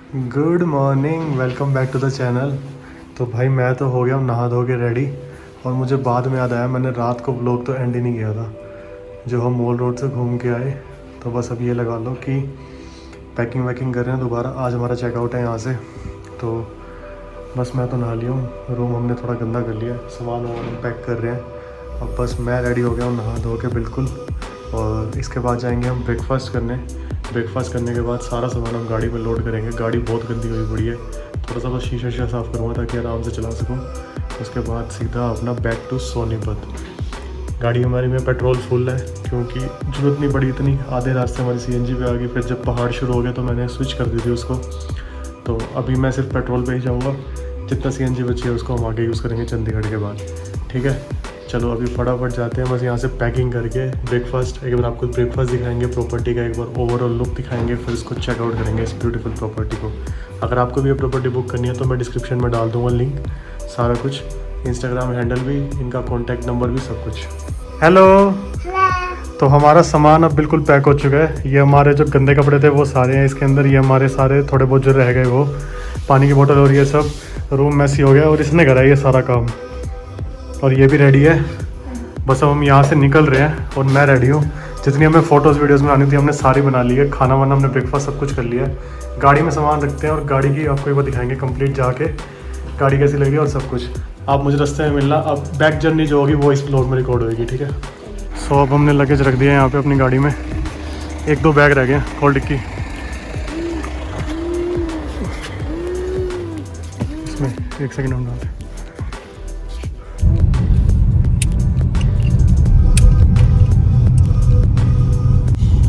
Good morning, welcome back to the channel. तो भाई मैं तो हो गया हूँ नहा धो के रेडी। और मुझे बाद में याद आया मैंने रात को व्लॉग तो एंड ही नहीं किया था। जो हम मॉल रोड से घूम के आए, तो बस अब ये लगा लो कि पैकिंग वैकिंग कर रहे हैं दोबारा। आज हमारा चेकआउट है यहाँ से। तो बस मैं तो नहा लिया हूँ, रूम हमने थोड़ा गंदा कर लिया है, सामान वामान पैक कर रहे हैं। अब बस मैं रेडी हो गया हूँ नहा धो के बिल्कुल। और इसके बाद जाएंगे हम ब्रेकफास्ट करने। ब्रेकफास्ट करने के बाद सारा सामान हम गाड़ी में लोड करेंगे। गाड़ी बहुत गंदी हुई पड़ी है, थोड़ा सा बस शीशा साफ़ करूँगा ताकि आराम से चला सकूँ। उसके बाद सीधा अपना बैक टू सोनीपत। गाड़ी हमारी में पेट्रोल फुल है क्योंकि ज़रूरत नहीं पड़ी इतनी। आधे रास्ते हमारी सीएनजी पे आ गई, फिर जब पहाड़ शुरू हो गया तो मैंने स्विच कर दी थी उसको। तो अभी मैं सिर्फ पेट्रोल पे ही जाऊँगा, जितना सीएनजी बची है उसको हम आगे यूज़ करेंगे चंडीगढ़ के बाद। ठीक है, चलो अभी फटाफट जाते हैं। बस यहाँ से पैकिंग करके ब्रेकफास्ट, एक बार आपको ब्रेकफास्ट दिखाएंगे, प्रॉपर्टी का एक बार ओवरऑल लुक दिखाएंगे, फिर इसको चेकआउट करेंगे इस ब्यूटीफुल प्रॉपर्टी को। अगर आपको भी ये प्रॉपर्टी बुक करनी है तो मैं डिस्क्रिप्शन में डाल दूँगा लिंक, सारा कुछ, इंस्टाग्राम हैंडल भी, इनका कॉन्टैक्ट नंबर भी, सब कुछ। हेलो। तो हमारा सामान अब बिल्कुल पैक हो चुका है। ये हमारे जो गंदे कपड़े थे वो सारे हैं इसके अंदर। ये हमारे सारे थोड़े बहुत जो रह गए वो, पानी की बोतल और ये सब। रूम मैसी हो गया और इसने करा ये सारा काम। और ये भी रेडी है। बस अब हम यहाँ से निकल रहे हैं और मैं रेडी हूँ। जितनी हमें फ़ोटोज़ वीडियोज़ बनानी थी हमने सारी बना ली है। खाना वाना हमने ब्रेकफास्ट सब कुछ कर लिया है। गाड़ी में सामान रखते हैं और गाड़ी की आपको एक बार दिखाएंगे कंप्लीट जाके गाड़ी कैसी लगी और सब कुछ। आप मुझे रास्ते में मिलना। अब बैक जर्नी जो होगी वो इस ब्लॉग में रिकॉर्ड होगी, ठीक है। सो अब हमने लगेज रख दिया है यहाँ पे अपनी गाड़ी में। एक दो बैग रह गए हैं, खोल डिक्की। इसमें एक सेकेंड हम डालते हैं।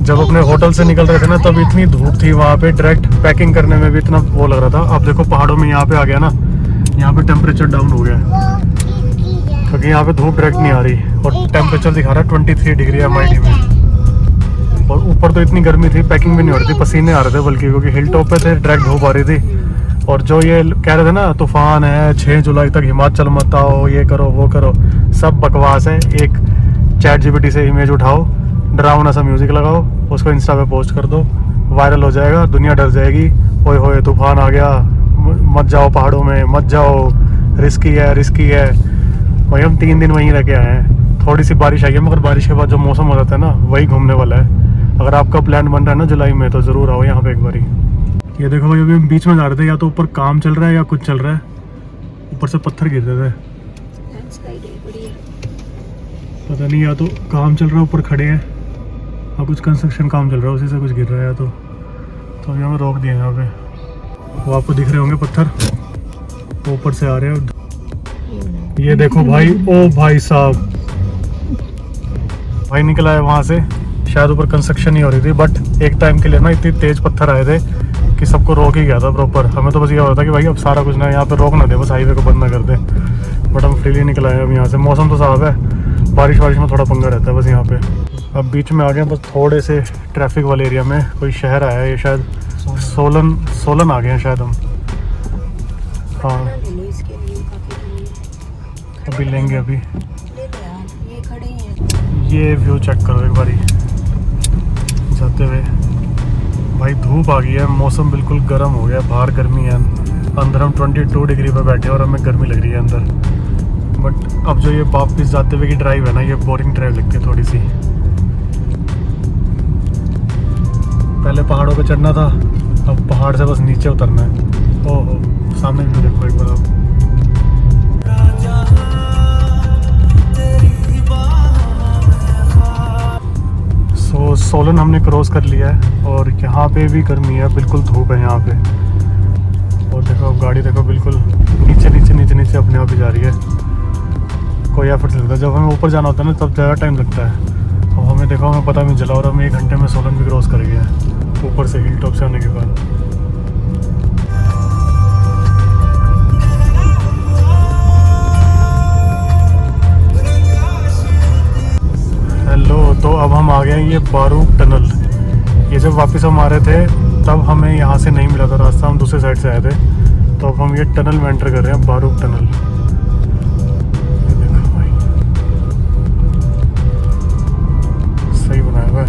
जब अपने होटल से निकल रहे थे ना तब इतनी धूप थी वहाँ पे, डायरेक्ट पैकिंग करने में भी इतना वो लग रहा था। अब देखो पहाड़ों में यहाँ पे आ गया ना, यहाँ पे टेम्परेचर डाउन हो गया क्योंकि यहाँ पे धूप डायरेक्ट नहीं आ रही और टेम्परेचर दिखा रहा है 23 डिग्री MID में। और ऊपर तो इतनी गर्मी थी, पैकिंग भी नहीं हो रही थी, पसीने आ रहे थे बल्कि, क्योंकि हिल टॉप पे थे, डायरेक्ट धूप आ रही थी। और जो ये कह रहे थे ना तूफान है 6 जुलाई तक हिमाचल मत आओ, ये करो वो करो, सब बकवास है। एक चैट GPT से इमेज उठाओ, डरावना सा म्यूज़िक लगाओ, उसको इंस्टा पे पोस्ट कर दो, वायरल हो जाएगा, दुनिया डर जाएगी। ओए होए तूफान आ गया, मत जाओ पहाड़ों में, मत जाओ, रिस्की है रिस्की है। वही हम 3 दिन वहीं रह के आए हैं। थोड़ी सी बारिश आई है, मगर बारिश के बाद जो मौसम हो जाता है ना वही घूमने वाला है। अगर आपका प्लान बन रहा है ना जुलाई में तो ज़रूर आओ यहाँ पे एक बारी। ये देखो भाई, अभी हम बीच में जा रहे थे, या तो ऊपर काम चल रहा है या कुछ चल रहा है। ऊपर से पत्थर गिर रहे थे, पता नहीं, या तो काम चल रहा है ऊपर खड़े हैं और कुछ कंस्ट्रक्शन काम चल रहा है उसी से कुछ गिर रहा है। तो अभी हमें रोक दिया यहाँ पे। वो आपको दिख रहे होंगे पत्थर ऊपर से आ रहे हैं। ये देखो भाई, ओ भाई साहब, भाई निकला है वहाँ से। शायद ऊपर कंस्ट्रक्शन ही हो रही थी, बट एक टाइम के लिए ना इतनी तेज पत्थर आए थे कि सबको रोक ही गया था प्रॉपर। हमें तो बस ये हो रहा था कि भाई अब सारा कुछ ना यहाँ पे रोक ना दे, बस हाईवे को बंद ना कर दे। बट हम फ्रीली निकल आए अब यहाँ से। मौसम तो साफ है, बारिश में थोड़ा पंगा रहता है बस यहाँ पे। अब बीच में आ गए बस थोड़े से ट्रैफिक वाले एरिया में। कोई शहर आया है ये, शायद सोलन आ गए हैं शायद हम। हाँ अभी लेंगे। अभी ये व्यू चेक करो एक बारी जाते हुए। भाई धूप आ गई है, मौसम बिल्कुल गर्म हो गया, बाहर गर्मी है, अंदर हम 22 डिग्री पे बैठे और हमें गर्मी लग रही है अंदर। बट अब जो ये वापस जाते हुए की ड्राइव है ना, ये बोरिंग ड्राइव लगती है थोड़ी सी। पहले पहाड़ों पे चढ़ना था, अब पहाड़ से बस नीचे उतरना है। ओहो सामने भी देखो एक बार आप। सोलन हमने क्रॉस कर लिया है और यहाँ पे भी गर्मी है, बिल्कुल धूप है यहाँ पे। और देखो गाड़ी देखो बिल्कुल नीचे नीचे नीचे नीचे अपने आप ही जा रही है, कोई एफर्ट नहीं लगता। जब हमें ऊपर जाना होता है ना तब ज़्यादा टाइम लगता है। अब हमें देखो हमें पता नहीं चला और हम 1 घंटे में सोलन भी क्रॉस कर गए ऊपर से, हिल टॉप से आने के बाद। हेलो, तो अब हम आ गए हैं ये बारूक टनल। ये जब वापस हम आ रहे थे तब हमें यहाँ से नहीं मिला था रास्ता, हम दूसरे साइड से आए थे। तो अब हम ये टनल में एंटर कर रहे हैं, बारूक टनल। ये देखो भाई सही बनाया हुआ है।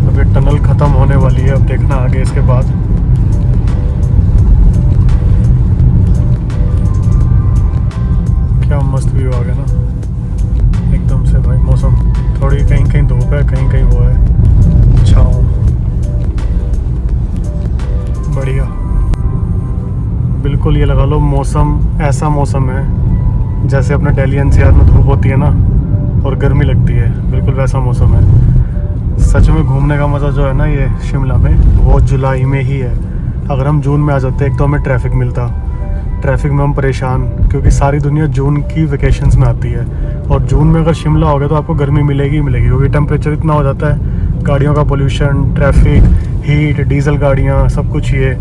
अब ये टनल ख़त्म होने वाली है, अब देखना आगे इसके बाद। क्या मस्त व्यू आ गया ना एकदम से भाई। मौसम थोड़ी कहीं कहीं धूप है, कहीं कहीं वो है छाँव। बढ़िया, बिल्कुल ये लगा लो मौसम ऐसा मौसम है जैसे अपने दिल्ली एनसीआर में धूप होती है ना और गर्मी लगती है, बिल्कुल वैसा मौसम है। सच में घूमने का मज़ा जो है ना ये शिमला में, वो जुलाई में ही है। अगर हम जून में आ जाते एक तो हमें ट्रैफिक मिलता, ट्रैफिक में हम परेशान, क्योंकि सारी दुनिया जून की वेकेशंस में आती है। और जून में अगर शिमला हो गया तो आपको गर्मी मिलेगी ही मिलेगी, क्योंकि टेम्परेचर इतना हो जाता है, गाड़ियों का पोल्यूशन, ट्रैफिक, हीट, डीजल गाड़ियाँ, सब कुछ ये,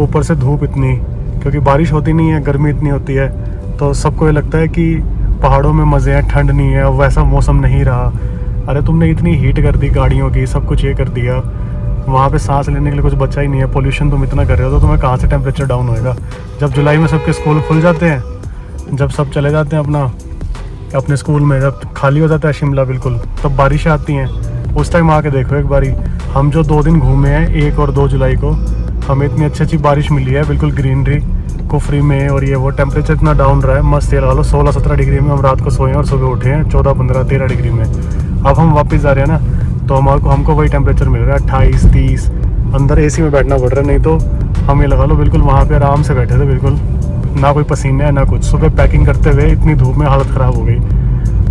ऊपर से धूप इतनी, क्योंकि बारिश होती नहीं है, गर्मी इतनी होती है, तो सबको ये लगता है कि पहाड़ों में मज़े हैं, ठंड नहीं है, वैसा मौसम नहीं रहा। अरे तुमने इतनी हीट कर दी गाड़ियों की, सब कुछ ये कर दिया, वहाँ पे सांस लेने के लिए कुछ बचा ही नहीं है। पोल्यूशन तुम इतना कर रहे हो तो तुम्हें कहाँ से टेम्परेचर डाउन होएगा। जब जुलाई में सबके स्कूल खुल जाते हैं, जब सब चले जाते हैं अपने स्कूल में, जब खाली हो जाता है शिमला बिल्कुल, तब बारिशें आती हैं। उस टाइम आके देखो एक बारी, हम जो 2 दिन घूमे हैं 1 और 2 जुलाई को, हमें इतनी अच्छी बारिश मिली है, बिल्कुल ग्रीनरी कुफरी में, और ये वो टेम्परेचर इतना डाउन रहा है, मस्त ये लगा लो 16-17 डिग्री में हम रात को सोए हैं और सुबह उठे हैं 14-15-13 डिग्री में। अब हम वापस जा रहे हैं ना, तो हमको वही टेम्परेचर मिल रहा है 28-30। अंदर एसी में बैठना पड़ रहा है, नहीं तो हम ये लगा लो बिल्कुल वहाँ पे आराम से बैठे थे, बिल्कुल ना कोई पसीने है ना कुछ। सुबह पैकिंग करते हुए इतनी धूप में हालत ख़राब हो गई।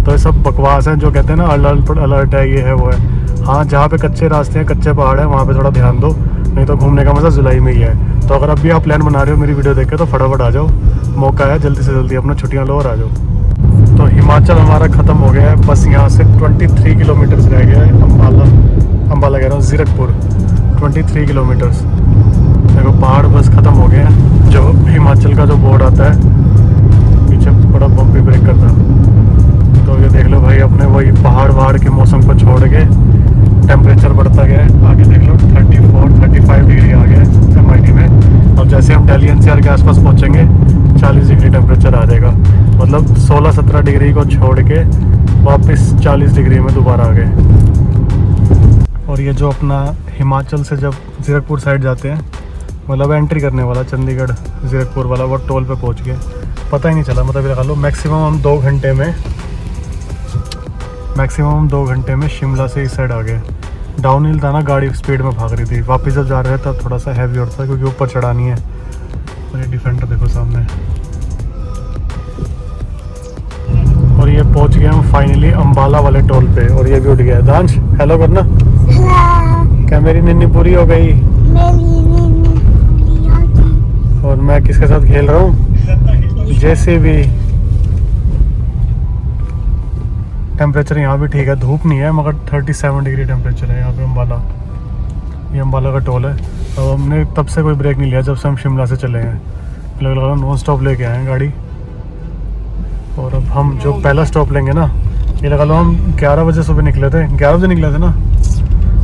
तो ये सब बकवास है जो कहते हैं ना अलर्ट है, ये है वो है। हाँ, जहाँ पे कच्चे रास्ते हैं, कच्चे पहाड़ है, वहाँ पे थोड़ा ध्यान दो, नहीं तो घूमने का मज़ा जुलाई में ही है। तो अगर अब भी आप प्लान बना रहे हो मेरी वीडियो देख के, तो फटाफट आ जाओ, मौका है, जल्दी से जल्दी अपना छुट्टियाँ लो और आ जाओ। तो हिमाचल हमारा ख़त्म हो गया है, बस यहाँ से 23 किलोमीटर्स रह गया है। अम्बाला कह रहा हूँ, ज़ीरकपुर 23 किलोमीटर्स। देखो पहाड़ बस ख़त्म हो गए हैं। जो हिमाचल का जो बोर्ड आता है पीछे, बड़ा बम्पी ब्रेक करता। तो ये देख लो भाई, अपने वही पहाड़ के मौसम को छोड़ के टेम्परेचर बढ़ता गया है। आगे देख लो 34-35 डिग्री आ गया है MIT में। और जैसे हम दिल्ली NCR के आसपास पहुँचेंगे 40 डिग्री टेम्परेचर आ जाएगा। मतलब 16-17 डिग्री को छोड़ के वापस 40 डिग्री में दोबारा आ गए। और ये जो अपना हिमाचल से जब ज़ीरकपुर साइड जाते हैं, मतलब एंट्री करने वाला चंडीगढ़ ज़ीरकपुर वाला, वो टोल पे पहुंच गए, पता ही नहीं चला। मतलब ये लगा लो मैक्सिमम हम 2 घंटे में शिमला से इस साइड आ गए। डाउन हिल था ना, गाड़ी स्पीड में भाग रही थी। वापस जब जा रहे थे तब थोड़ा सा हैवी होता है, क्योंकि ऊपर चढ़ानी है। और ये डिफेंडर देखो सामने। और ये पहुंच गए हम फाइनली अम्बाला वाले टोल पे, और ये भी उठ गया। दांश हेलो करना। क्या मेरी निन्नी पूरी हो गई? और मैं किसके साथ खेल रहा हूँ? JCB। टेम्परेचर यहाँ भी ठीक है, धूप नहीं है, मगर 37 डिग्री टेम्परेचर है यहाँ पे अम्बाला। ये अम्बाला का टोल है। और हमने तब से कोई ब्रेक नहीं लिया जब से हम शिमला से चले हैं। लगा नॉन स्टॉप लेके आए हैं गाड़ी। और अब हम जो पहला स्टॉप लेंगे ना, ये लगा लो हम 11 बजे सुबह निकले थे, 11 बजे निकले थे ना,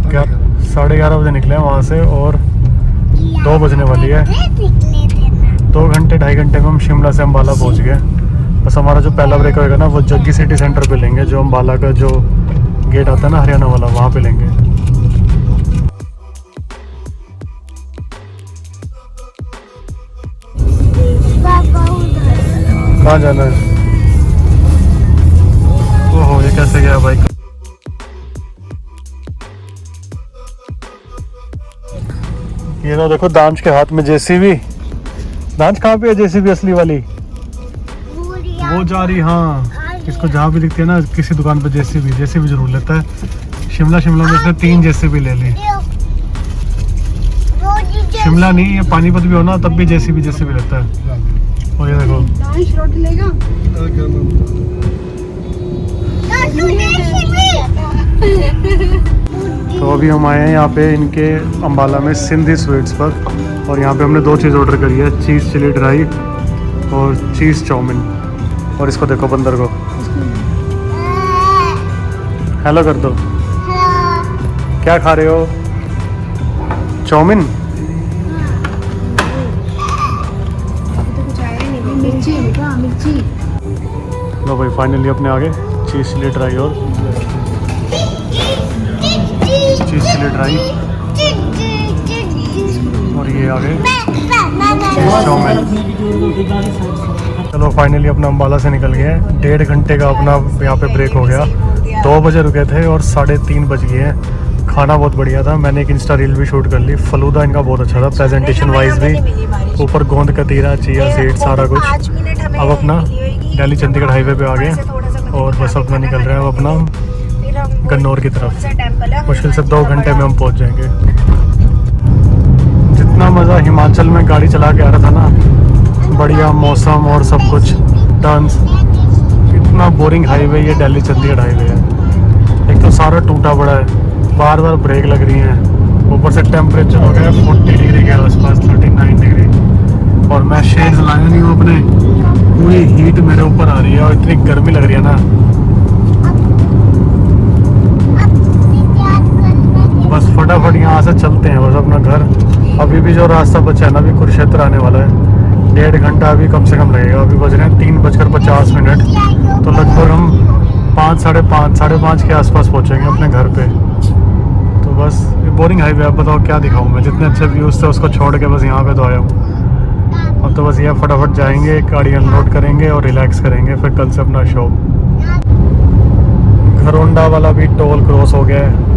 11:30 बजे निकले हैं वहाँ से, और 2 बजने वाली है। 2 घंटे 2.5 घंटे में हम शिमला से अम्बाला पहुँच गए। बस हमारा जो पहला ब्रेक होएगा ना, वो जग्गी सिटी सेंटर पे लेंगे, जो अम्बाला का जो गेट आता है ना हरियाणा वाला, वहाँ पे लेंगे। कहाँ जाना है? ओहो, ये कैसे गया भाई? ये तो देखो दांश के हाथ में JCB। दांश कहाँ पे है JCB असली वाली? वो जा रही, हाँ। इसको जहाँ भी दिखती है ना किसी दुकान पे JCB जरूर लेता है। शिमला में इसने 3 JCB ले ली। शिमला नहीं, ये पानीपत भी हो ना तब भी JCB लेता है। और ये देखो तो अभी हम आए हैं यहाँ पे इनके अम्बाला में सिंधी स्वीट्स पर, और यहाँ पे हमने 2 चीज़ ऑर्डर करी है, चीज़ चिली ड्राई और चीज़ चाउमीन। और इसको देखो बंदर को, हेलो कर दो। क्या खा रहे हो? चाउमीन? लो भाई, फाइनली अपने आगे चीज़ चिली ड्राई और चीज़ चिली ड्राई ये आ गए चाउमीन। चलो फाइनली अपना अम्बाला से निकल गए। 1.5 घंटे का अपना यहाँ पे ब्रेक हो गया। 2 बजे रुके थे और 3:30 बज गए हैं। खाना बहुत बढ़िया था। मैंने एक इंस्टा रील भी शूट कर ली। फलूदा इनका बहुत अच्छा था, प्रेजेंटेशन वाइज भी। ऊपर गोंद कतीरा, चिया सीड, सारा कुछ। अब अपना दिल्ली चंडीगढ़ हाईवे पे आ गए और बस अपना निकल रहे हैं अब अपना गन्नौर की तरफ। मुश्किल से 2 घंटे में हम पहुंच जाएंगे। जितना मज़ा हिमाचल में गाड़ी चला के आ रहा था ना, बढ़िया मौसम और सब कुछ टर्न्स, इतना बोरिंग हाईवे ये दिल्ली चंडीगढ़ हाईवे है। एक तो सारा टूटा पड़ा है, बार बार ब्रेक लग रही हैं, ऊपर से टेम्परेचर हो गया 40 डिग्री के आसपास, 39 डिग्री। और मैं शेड्स लाया नहीं हूँ अपने, पूरी हीट मेरे ऊपर आ रही है और इतनी गर्मी लग रही है ना। बस फटाफट यहाँ से चलते हैं बस अपना घर। अभी भी जो रास्ता बचा है ना, अभी कुरुक्षेत्र आने वाला है। 1.5 घंटा अभी कम से कम लगेगा। अभी बज रहे हैं 3:50। तो लगभग हम 5, साढ़े 5 के आसपास पहुँचेंगे अपने घर पे। तो बस ये बोरिंग हाईवे, अब बताओ क्या दिखाऊँ मैं। जितने अच्छे व्यूज़ थे उसको छोड़ के बस यहाँ पे तो आया हूँ। अब तो बस ये फटाफट जाएंगे, गाड़ी अनलोड करेंगे और रिलैक्स करेंगे। फिर कल से अपना शो। घरोंडा वाला भी टोल क्रॉस हो गया है।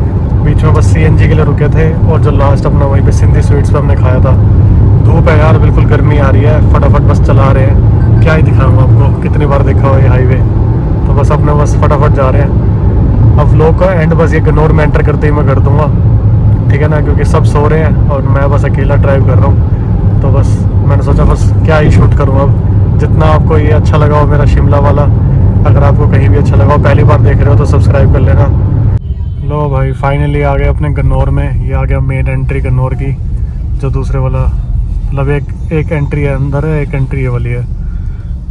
बीच में बस CNG के लिए रुके थे और जो लास्ट अपना वहीं पे सिंधी स्वीट्स पे हमने खाया था। धूप है यार, बिल्कुल गर्मी आ रही है। फटाफट बस चला रहे हैं। क्या ही दिखाऊँ आपको, कितनी बार देखा हो ये हाईवे। तो बस अपने बस फटाफट जा रहे हैं। अब व्लॉग का एंड बस ये गन्नौर में एंटर करते ही मैं कर दूँगा, ठीक है ना, क्योंकि सब सो रहे हैं और मैं बस अकेला ड्राइव कर रहा हूँ। तो बस मैंने सोचा बस क्या ही शूट करूँ अब। जितना आपको ये अच्छा लगा हो मेरा शिमला वाला, अगर आपको कहीं भी अच्छा लगा हो, पहली बार देख रहे हो तो सब्सक्राइब कर लेना। लो भाई फाइनली आ गए अपने गन्नौर में। ये आ गया मेन एंट्री गन्नौर की, जो दूसरे वाला मतलब एक एंट्री है अंदर है, एक एंट्री ये वाली है।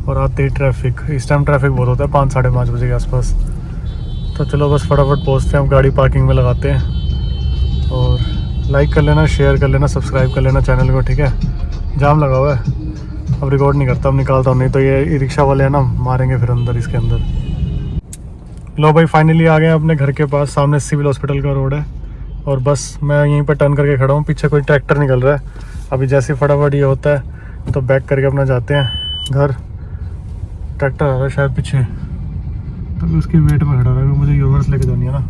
और आते ही ट्रैफिक, इस टाइम ट्रैफिक बहुत होता है 5, साढ़े 5 बजे के आसपास। तो चलो बस फटाफट पहुँचते हैं, अब गाड़ी पार्किंग में लगाते हैं। और लाइक कर लेना, शेयर कर लेना, सब्सक्राइब कर लेना चैनल को, ठीक है। जाम लगा हुआ है, अब रिकॉर्ड नहीं करता, अब निकालता हूँ, नहीं तो ये रिक्शा वाले हैं ना मारेंगे फिर अंदर इसके अंदर। लो भाई फाइनली आ गए अपने घर के पास। सामने सिविल हॉस्पिटल का रोड है और बस मैं यहीं पर टर्न करके खड़ा हूँ। पीछे कोई ट्रैक्टर निकल रहा है। अभी जैसे फटाफट ये होता है तो बैक करके अपना जाते हैं घर। ट्रैक्टर आ रहा है शायद पीछे, तो उसकी वेट में खड़ा रहा है, मुझे यूनिवर्स लेके जानी है ना।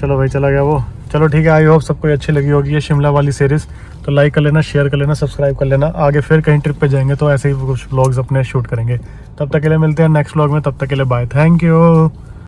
चलो भाई चला गया वो। चलो ठीक है, आई होप सबको अच्छी लगी होगी ये शिमला वाली सीरीज़। तो लाइक कर लेना, शेयर कर लेना, सब्सक्राइब कर लेना। आगे फिर कहीं ट्रिप पे जाएंगे तो ऐसे ही कुछ व्लॉग्स अपने शूट करेंगे। तब तक के लिए मिलते हैं नेक्स्ट व्लॉग में। तब तक के लिए बाय, थैंक यू।